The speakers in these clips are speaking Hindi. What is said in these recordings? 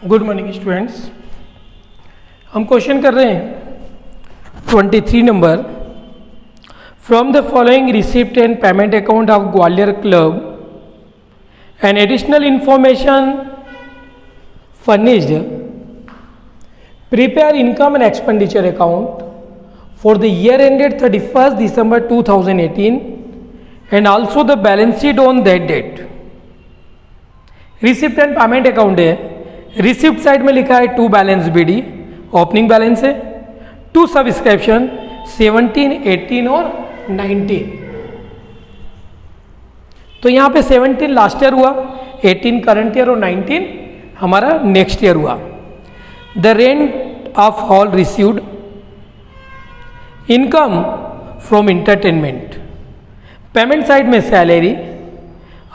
Good morning students. हम क्वेश्चन कर रहे हैं 23 नंबर। From the following receipt and payment account of Gwalior club and additional information furnished, prepare income and expenditure account for the year ended 31st December 2018 and also the balance sheet on that date. Receipt and payment account है। रिसिप्ट साइड में लिखा है to balance BD, opening balance है, टू सब्सक्रिप्शन 17, 18 और 19। तो यहां पे 17 लास्ट ईयर हुआ, 18 करंट ईयर और 19 हमारा नेक्स्ट ईयर हुआ। The rent of hall received, income from entertainment, payment side में सैलरी,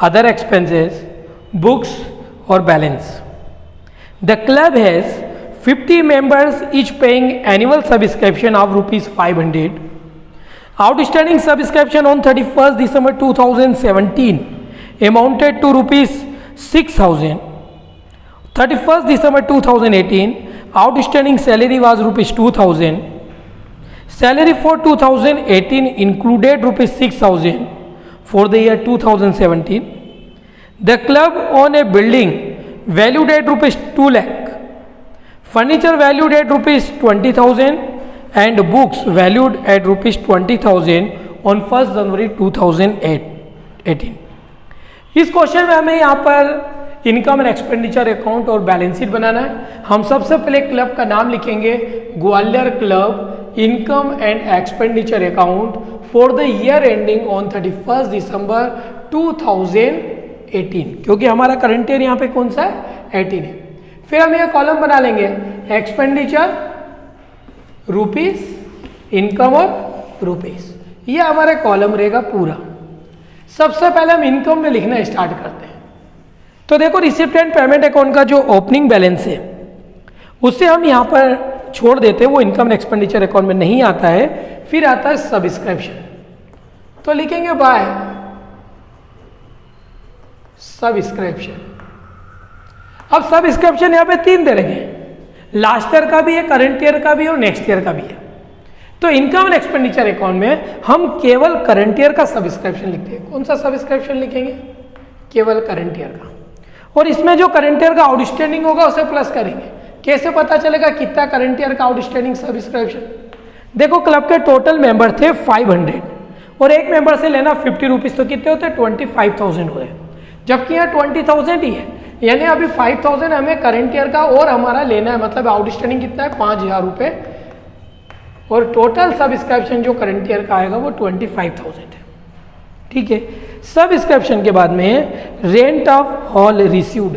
अदर एक्सपेंसेस, बुक्स और balance. The club has 50 members each paying annual subscription of ₹500. Outstanding subscription on 31st December 2017 amounted to ₹6,000. 31st December 2018 outstanding salary was ₹2,000. Salary for 2018 included ₹6,000 for the year 2017. The club owned a building valued at ₹2 lakh, furniture valued at ₹20,000 and books valued at ₹20,000 on 1st January 2018। इस क्वेश्चन में हमें यहाँ पर इनकम एंड एक्सपेंडिचर अकाउंट और बैलेंस शीट बनाना है। हम सबसे पहले क्लब का नाम लिखेंगे Gwalior club income and expenditure account for the year ending on 31st December 2018, क्योंकि हमारा करंट ईयर यहाँ पे कौन सा है 18 है। फिर हम यह कॉलम बना लेंगे एक्सपेंडिचर रुपीस, इनकम और रुपीस, ये हमारा कॉलम रहेगा पूरा। सबसे पहले हम इनकम में लिखना स्टार्ट करते हैं। तो देखो रिसिप्ट एंड पेमेंट अकाउंट का जो ओपनिंग बैलेंस है उससे हम यहाँ पर छोड़ देते हैं, वो इनकम एंड एक्सपेंडिचर अकाउंट में नहीं आता है। फिर आता है सब्सक्रिप्शन, तो लिखेंगे बाय सब्सक्रिप्शन। अब सब्सक्रिप्शन यहाँ पे 3 दे रखे हैं, लास्ट ईयर का भी है, करंट ईयर का भी है और नेक्स्ट ईयर का भी है। तो इनकम एंड एक्सपेंडिचर अकाउंट में हम केवल करंट ईयर का सब्सक्रिप्शन लिखते हैं। कौन सा सब्सक्रिप्शन लिखेंगे? केवल करंट ईयर का। और इसमें जो करंट ईयर का आउटस्टैंडिंग होगा उसे प्लस करेंगे। कैसे पता चलेगा कितना करंट ईयर का आउटस्टैंडिंग सब्सक्रिप्शन? देखो क्लब के टोटल मेंबर थे 500 और एक मेंबर से लेना 50 रुपीज, तो कितने होते हैं 25,000 हो रहे हैं, जबकि यहाँ 20,000 ही है। यानी अभी 5,000 हमें करंट ईयर का और हमारा लेना है, मतलब आउटस्टैंडिंग कितना है 5,000 रुपये, और टोटल सब्सक्रिप्शन जो करंट ईयर का आएगा वो 25,000 है। ठीक है। सब्सक्रिप्शन के बाद में रेंट ऑफ हॉल रिसीव्ड,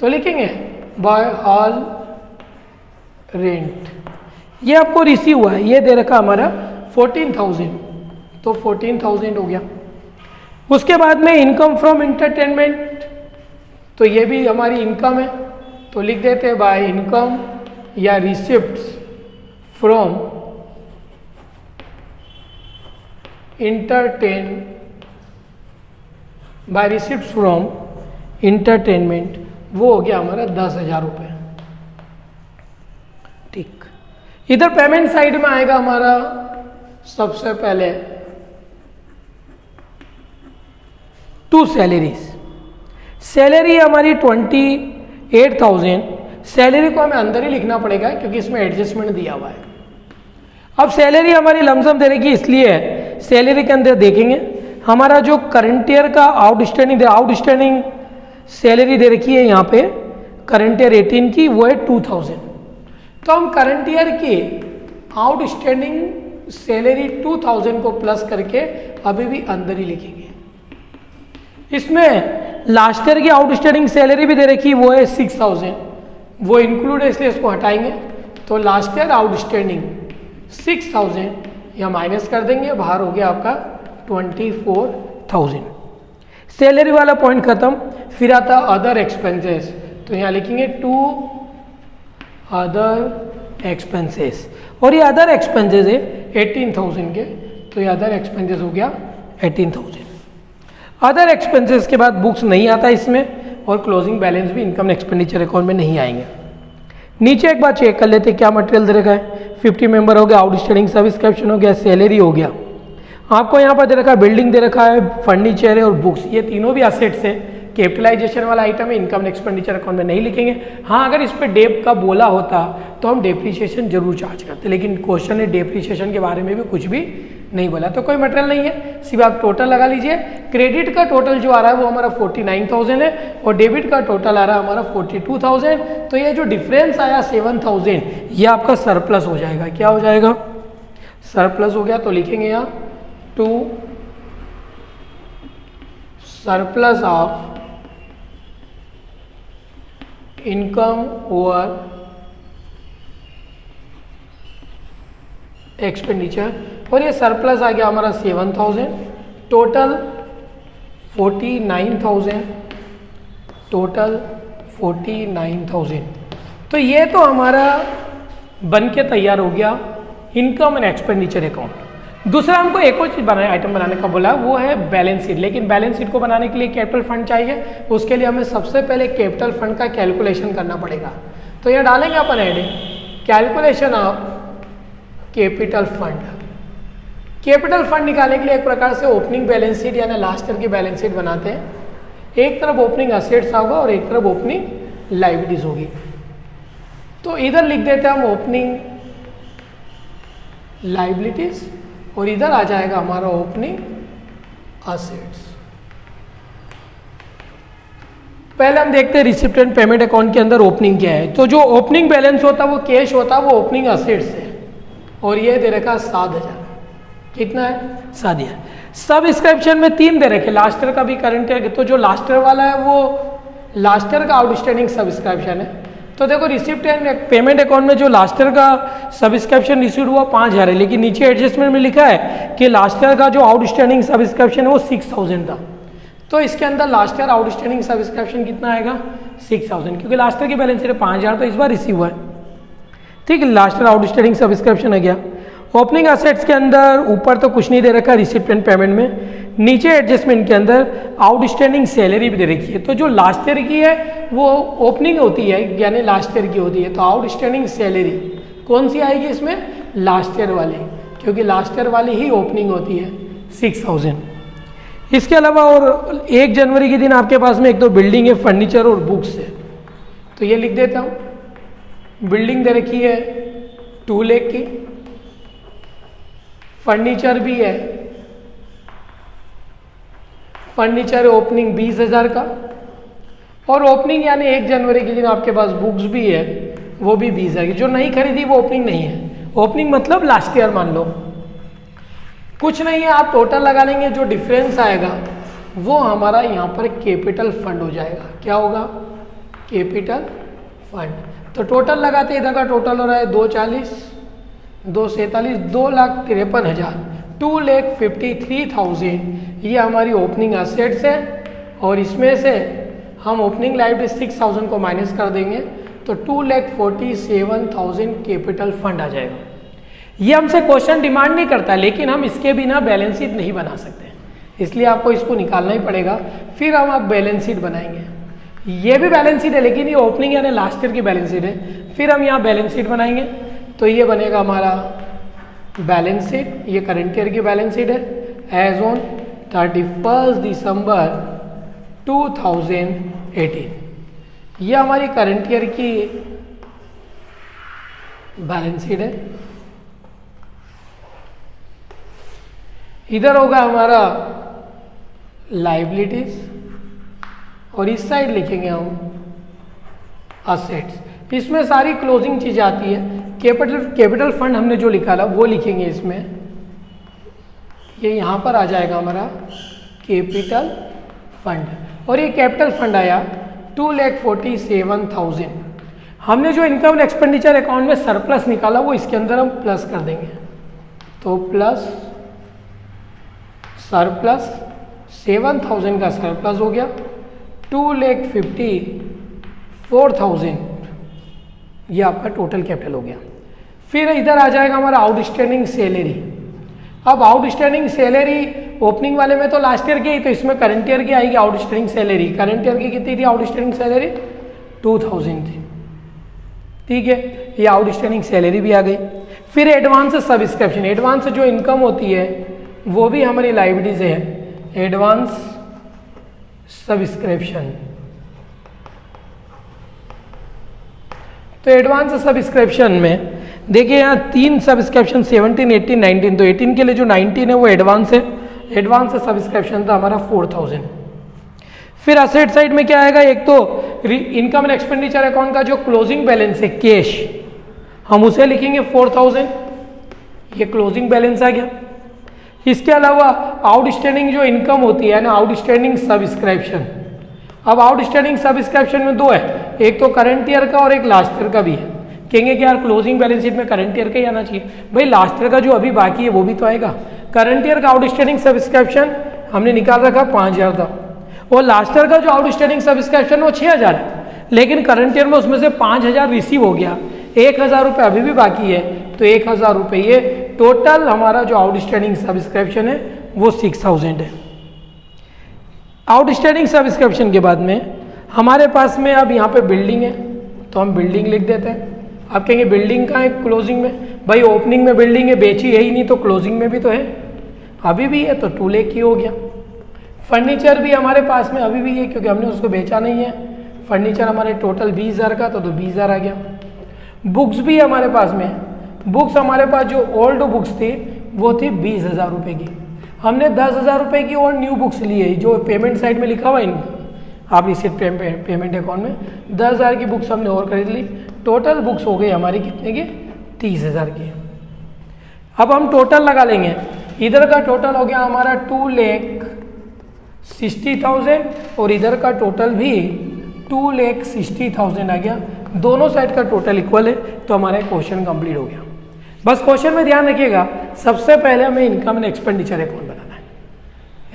तो लिखेंगे बाय हॉल रेंट, ये आपको रिसीव हुआ है, ये दे रखा हमारा 14,000, तो 14,000 हो गया। उसके बाद में इनकम फ्रॉम इंटरटेनमेंट, तो ये भी हमारी इनकम है, तो लिख देते हैं बाय इनकम या receipts from by receipts from entertainment, वो हो गया हमारा 10,000 रुपये। ठीक। इधर पेमेंट साइड में आएगा हमारा सबसे पहले टू सैलरीज। सैलरी हमारी 28,000, सैलरी को हमें अंदर ही लिखना पड़ेगा क्योंकि इसमें एडजस्टमेंट दिया हुआ है। अब सैलरी हमारी लमसम दे रखी, इसलिए सैलरी के अंदर देखेंगे हमारा जो करंट ईयर का आउटस्टैंडिंग सैलरी दे रखी है यहाँ पे करंट ईयर 18 की, वो है 2,000। तो हम करंट ईयर की आउटस्टैंडिंग सैलरी 2,000 को प्लस करके अभी भी अंदर ही लिखेंगे। इसमें लास्ट ईयर की आउटस्टैंडिंग सैलरी भी दे रखी, वो है 6,000, वो इंक्लूड है इसलिए इसको हटाएंगे। तो लास्ट ईयर आउटस्टैंडिंग 6,000 या माइनस कर देंगे, बाहर हो गया आपका 24,000। सैलरी वाला पॉइंट खत्म। फिर आता अदर एक्सपेंसेस, तो यहाँ लिखेंगे टू अदर एक्सपेंसेस, और ये अदर एक्सपेंसेस है 18,000 के, तो ये अदर एक्सपेंसेस हो गया 18,000। अदर एक्सपेंसेस के बाद बुक्स नहीं आता इसमें, और क्लोजिंग बैलेंस भी इनकम एक्सपेंडिचर अकाउंट में नहीं आएंगे। नीचे एक बार चेक कर लेते हैं क्या मटेरियल दे रखा है। 50 मेंबर हो गया, आउटस्टैंडिंग सब्सक्रिप्शन हो गया, सैलरी हो गया। आपको यहाँ पर दे रखा है बिल्डिंग दे रखा है, फर्नीचर है और बुक्स, ये तीनों भी असेट्स है। कैपिटलाइजेशन वाला आइटम है, इनकम एक्सपेंडिचर अकाउंट में नहीं लिखेंगे। हाँ, अगर इस पर डेप का बोला होता तो हम डेप्रीशिएशन जरूर चार्ज करते, लेकिन क्वेश्चन ने डेप्रीशिएशन के बारे में भी कुछ भी नहीं बोला, तो कोई मटेरियल नहीं है। सिर्फ आप टोटल लगा लीजिए। क्रेडिट का टोटल जो आ रहा है वो हमारा 49,000 है और डेबिट का टोटल आ रहा है हमारा 42,000। तो ये जो डिफरेंस आया 7,000, ये आपका सरप्लस हो जाएगा। क्या हो जाएगा? सरप्लस हो गया। तो लिखेंगे यहाँ to surplus of income over expenditure, और ये सरप्लस आ गया हमारा 7,000, टोटल 49,000, टोटल 49,000। तो ये तो हमारा बन के तैयार हो गया इनकम एंड एक्सपेंडिचर अकाउंट। दूसरा हमको एक और चीज़ आइटम बनाने का बोला, वो है बैलेंस शीट। लेकिन बैलेंस शीट को बनाने के लिए कैपिटल फंड चाहिए, उसके लिए हमें सबसे पहले कैपिटल फंड का कैलकुलेशन करना पड़ेगा। तो ये डालेंगे अपन heading calculation of capital fund. Capital fund निकालने के लिए एक प्रकार से ओपनिंग बैलेंस शीट यानी लास्ट ईयर की बैलेंस शीट बनाते हैं। एक तरफ ओपनिंग असेट्स होगा और एक तरफ ओपनिंग लायबिलिटीज होगी। तो इधर लिख देते हैं हम ओपनिंग लायबिलिटीज और इधर आ जाएगा हमारा ओपनिंग असेट्स। पहले हम देखते हैं रिसिप्ट एंड पेमेंट अकाउंट के अंदर ओपनिंग क्या है। तो जो ओपनिंग बैलेंस होता है वो कैश होता है, वो ओपनिंग असेट्स है और ये दे रखा 7,000। कितना है? 7,000। सब्सक्रिप्शन में 3 दे रखे, लास्ट ईयर का भी करंट ईयर। तो जो लास्ट ईयर वाला है वो लास्ट ईयर का आउटस्टैंडिंग सब्सक्रिप्शन है। तो देखो रिसिप्ट एंड पेमेंट अकाउंट में जो लास्ट ईयर का सब्सक्रिप्शन रिसीव हुआ 5,000 है, लेकिन नीचे एडजस्टमेंट में लिखा है कि लास्ट ईयर का जो आउटस्टैंडिंग सब्सक्रिप्शन है वो 6,000 था। तो इसके अंदर लास्ट ईयर आउटस्टैंडिंग सब्सक्रिप्शन कितना आएगा? 6,000, क्योंकि लास्ट ईयर की बैलेंस शीट 5,000 तो इस बार रिसीव हुआ है। ठीक है, लास्ट ईयर आउटस्टैंडिंग सब्सक्रिप्शन आ गया। ओपनिंग असेट्स के अंदर ऊपर तो कुछ नहीं दे रखा रिसिप्ट एंड पेमेंट में, नीचे एडजस्टमेंट के अंदर आउटस्टैंडिंग सैलरी भी दे रखी है। तो जो लास्ट ईयर की है वो ओपनिंग होती है यानी लास्ट ईयर की होती है। तो आउटस्टैंडिंग सैलरी कौन सी आएगी इसमें? लास्ट ईयर वाली, क्योंकि लास्ट ईयर वाली ही ओपनिंग होती है 6,000। इसके अलावा और 1 जनवरी के दिन आपके पास में एक तो बिल्डिंग है, फर्नीचर और बुक्स है। तो ये लिख देता हूँ। बिल्डिंग दे रखी है 2 लाख की, फर्नीचर भी है, फर्नीचर ओपनिंग 20,000 का, और ओपनिंग यानी 1 जनवरी के दिन आपके पास बुक्स भी है, वो भी 20,000 की। जो नहीं खरीदी वो ओपनिंग नहीं है। ओपनिंग मतलब लास्ट ईयर मान लो। कुछ नहीं है, आप टोटल लगा लेंगे, जो डिफरेंस आएगा वो हमारा यहाँ पर कैपिटल फंड हो जाएगा। क्या होगा? Capital fund. तो टोटल लगाते इधर का टोटल हो रहा है 240, 247, 2,53,000, 2,53,000। ये हमारी ओपनिंग असेट्स है और इसमें से हम ओपनिंग लायबिलिटी 6,000 को माइनस कर देंगे तो 2,47,000 कैपिटल फंड आ जाएगा। ये हमसे क्वेश्चन डिमांड नहीं करता, लेकिन हम इसके बिना बैलेंस शीट नहीं बना सकते, इसलिए आपको इसको निकालना ही पड़ेगा। फिर हम आप बैलेंस शीट बनाएंगे। ये भी बैलेंस शीट है, लेकिन ये ओपनिंग यानी लास्ट ईयर की बैलेंस शीट है। फिर हम यहाँ बैलेंस शीट बनाएंगे, तो ये बनेगा हमारा बैलेंस शीट। ये करंट ईयर की बैलेंस शीट है एज ऑन 31 दिसंबर 2018। ये हमारी करंट ईयर की बैलेंस शीट है। इधर होगा हमारा लायबिलिटीज और इस साइड लिखेंगे हम असेट्स। इसमें सारी क्लोजिंग चीज़ आती है। कैपिटल फंड हमने जो निकाला वो लिखेंगे इसमें। ये यहाँ पर आ जाएगा हमारा कैपिटल फंड, और ये कैपिटल फंड आया 2,47,000। हमने जो इनकम एंड एक्सपेंडिचर अकाउंट में सरप्लस निकाला वो इसके अंदर हम प्लस कर देंगे। तो प्लस सरप्लस 7,000 का सरप्लस हो गया, 2,54,000 ये आपका टोटल कैपिटल हो गया। फिर इधर आ जाएगा हमारा आउटस्टैंडिंग सैलरी। अब आउटस्टैंडिंग सैलरी ओपनिंग वाले में तो लास्ट ईयर की आई, तो इसमें करंट ईयर की आएगी आउटस्टैंडिंग सैलरी। करंट ईयर की कितनी थी आउटस्टैंडिंग सैलरी? 2000 थी। ठीक है, ये आउटस्टैंडिंग सैलरी भी आ गई। फिर एडवांस सब्सक्रिप्शन, एडवांस जो इनकम होती है वो भी हमारी लाइबिलिटी से है। एडवांस सब्सक्रिप्शन, तो एडवांस सब्सक्रिप्शन में देखिए यहाँ 3 सब्सक्रिप्शन 17, 18, 19, तो 18 के लिए जो 19 है वो एडवांस है। एडवांस सब्सक्रिप्शन था हमारा 4000। फिर असेट साइड में क्या आएगा? एक तो इनकम एंड एक्सपेंडिचर अकाउंट का जो क्लोजिंग बैलेंस है कैश, हम उसे लिखेंगे 4000, ये क्लोजिंग बैलेंस आ गया। इसके अलावा आउटस्टैंडिंग जो इनकम होती है ना, आउटस्टैंडिंग सब्सक्रिप्शन। अब आउटस्टैंडिंग सब्सक्रिप्शन में 2 है, एक तो करंट ईयर का और एक लास्ट ईयर का भी है। कहेंगे कि यार क्लोजिंग बैलेंस शीट में करंट ईयर का ही आना चाहिए। भाई लास्ट ईयर का जो अभी बाकी है वो भी तो आएगा। करंट ईयर का आउटस्टैंडिंग सब्सक्रिप्शन हमने निकाल रखा 5000 था, और लास्ट ईयर का जो आउटस्टैंडिंग सब्सक्रिप्शन वो 6000 है, लेकिन करंट ईयर में उसमें से 5000 रिसीव हो गया, 1000 रुपये अभी भी बाकी है, तो 1000 रुपये ये टोटल हमारा जो आउटस्टैंडिंग सब्सक्रिप्शन है वो 6000 है। आउटस्टैंडिंग सब्सक्रिप्शन के बाद में हमारे पास में अब यहाँ पे बिल्डिंग है, तो हम बिल्डिंग लिख देते हैं। आप कहेंगे बिल्डिंग का है क्लोजिंग में? भाई ओपनिंग में बिल्डिंग है, बेची है ही नहीं, तो क्लोजिंग में भी तो है, अभी भी है, तो 2 लाख की हो गया। फर्नीचर भी हमारे पास में अभी भी है क्योंकि हमने उसको बेचा नहीं है। फर्नीचर हमारे टोटल 20000 का, तो 20000 आ गया। बुक्स भी हमारे पास में है। बुक्स हमारे पास जो ओल्ड बुक्स थी वो थी 20000 रुपये की, हमने 10000 रुपये की और न्यू बुक्स ली है, जो पेमेंट साइड में लिखा हुआ है आप रिसीट पेमेंट अकाउंट में 10000 की बुक्स हमने और खरीद ली। टोटल बुक्स हो गई हमारी कितने की? 30000 की। अब हम टोटल लगा लेंगे, इधर का टोटल हो गया हमारा 2,60,000 और इधर का टोटल भी 2,60,000 आ गया। दोनों साइड का टोटल इक्वल है, तो हमारा क्वेश्चन कंप्लीट हो गया। बस क्वेश्चन में ध्यान रखिएगा, सबसे पहले हमें इनकम एंड एक्सपेंडिचर अकाउंट बनाना है।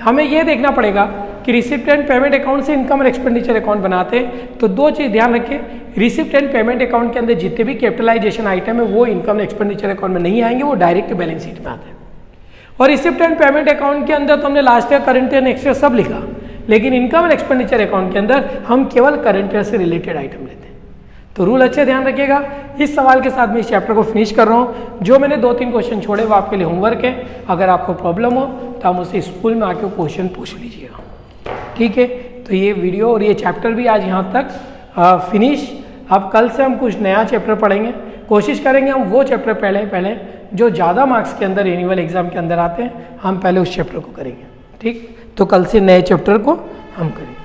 हमें यह देखना पड़ेगा कि रिसिप्ट एंड पेमेंट अकाउंट से इनकम एंड एक्सपेंडिचर अकाउंट बनाते हैं, तो 2 चीज़ ध्यान रखें। रिसिप्ट एंड पेमेंट अकाउंट के अंदर जितने भी कैपिटलाइजेशन आइटम है वो इनकम एंड एक्सपेंडिचर अकाउंट में नहीं आएंगे, वो डायरेक्ट बैलेंस शीट में आते हैं। और रिसिप्ट एंड पेमेंट अकाउंट के अंदर तो हमने last year, current year, next year सब लिखा, लेकिन इनकम एंड एक्सपेंडिचर अकाउंट के अंदर हम केवल करंट ईयर से रिलेटेड आइटम लेते हैं। तो रूल अच्छे ध्यान रखिएगा। इस सवाल के साथ मैं इस चैप्टर को फिनिश कर रहा हूँ। जो मैंने 2-3 क्वेश्चन छोड़े वो आपके लिए होमवर्क है। अगर आपको प्रॉब्लम हो तो आप मुझसे स्कूल में आके क्वेश्चन पूछ लीजिएगा, ठीक है। तो ये वीडियो और ये चैप्टर भी आज यहाँ तक फिनिश। अब कल से हम कुछ नया चैप्टर पढ़ेंगे, कोशिश करेंगे हम वो चैप्टर पहले जो ज़्यादा मार्क्स के अंदर एनुअल एग्जाम के अंदर आते हैं, हम पहले उस चैप्टर को करेंगे, ठीक। तो कल से नए चैप्टर को हम करेंगे।